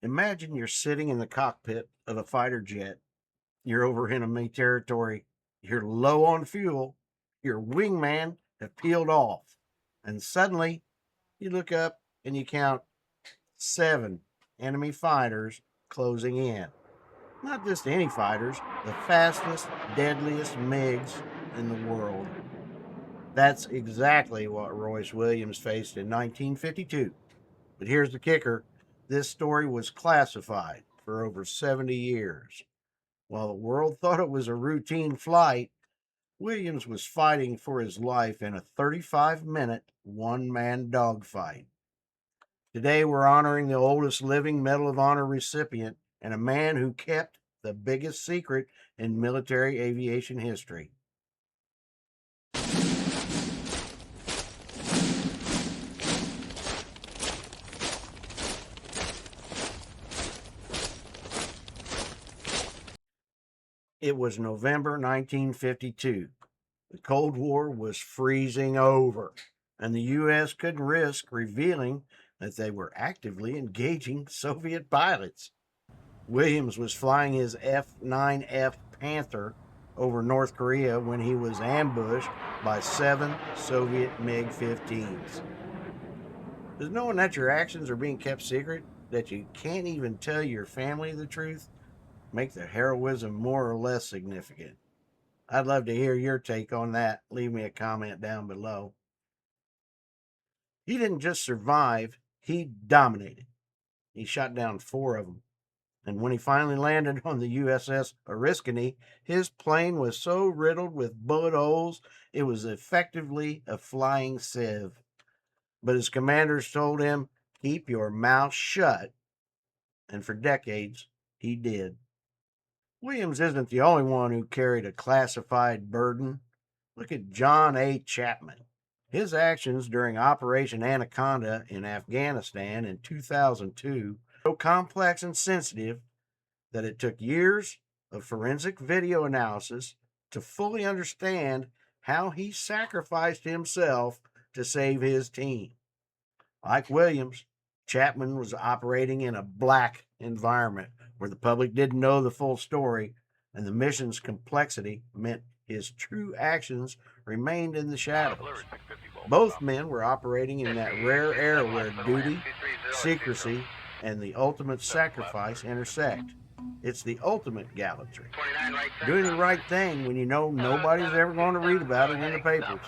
Imagine you're sitting in the cockpit of a fighter jet. You're over enemy territory. You're low on fuel. Your wingman have peeled off. And suddenly you look up and you count 7 enemy fighters closing in. Not just any fighters, the fastest, deadliest MiGs in the world. That's exactly what Royce Williams faced in 1952. But here's the kicker: this story was classified for over 70 years. While the world thought it was a routine flight, Williams was fighting for his life in a 35-minute one-man dogfight. Today, we're honoring the oldest living Medal of Honor recipient and a man who kept the biggest secret in military aviation history. It was November 1952. The Cold War was freezing over, and the U.S. couldn't risk revealing that they were actively engaging Soviet pilots. Williams was flying his F9F Panther over North Korea when he was ambushed by 7 Soviet MiG-15s. Does knowing that your actions are being kept secret, that you can't even tell your family the truth, make the heroism more or less significant? I'd love to hear your take on that. Leave me a comment down below. He didn't just survive, he dominated. He shot down 4 of them. And when he finally landed on the USS Oriskany, his plane was so riddled with bullet holes, it was effectively a flying sieve. But his commanders told him, keep your mouth shut. And for decades, he did. Williams isn't the only one who carried a classified burden. Look at John A. Chapman. His actions during Operation Anaconda in Afghanistan in 2002 were so complex and sensitive that it took years of forensic video analysis to fully understand how he sacrificed himself to save his team. Like Williams, Chapman was operating in a black environment where the public didn't know the full story, and the mission's complexity meant his true actions remained in the shadows. Both men were operating in that rare era where duty, secrecy, and the ultimate sacrifice intersect. It's the ultimate gallantry. Doing the right thing when you know nobody's ever going to read about it in the papers.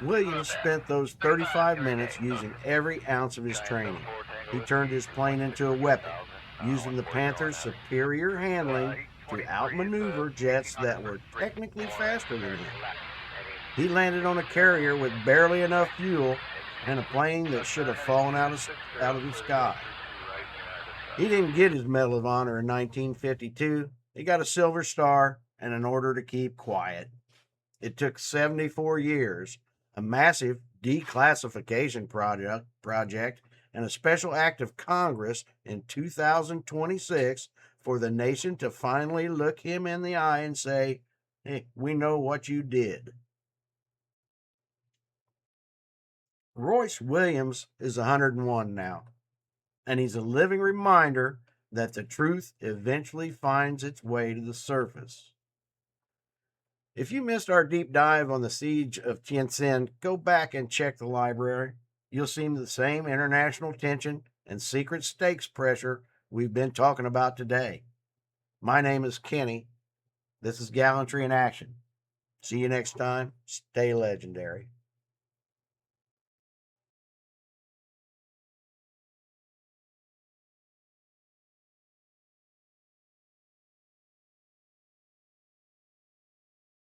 Williams spent those 35 minutes using every ounce of his training. He turned his plane into a weapon, using the Panther's superior handling to outmaneuver jets that were technically faster than him. He landed on a carrier with barely enough fuel and a plane that should have fallen out of the sky. He didn't get his Medal of Honor in 1952. He got a Silver Star and an order to keep quiet. It took 74 years, a massive declassification project, and a special act of Congress in 2026 for the nation to finally look him in the eye and say, hey, we know what you did. Royce Williams is 101 now, and he's a living reminder that the truth eventually finds its way to the surface. If you missed our deep dive on the siege of Tientsin, go back and check the library. You'll see the same international tension and secret stakes pressure we've been talking about today. My name is Kenny. This is Gallantry in Action. See you next time. Stay legendary.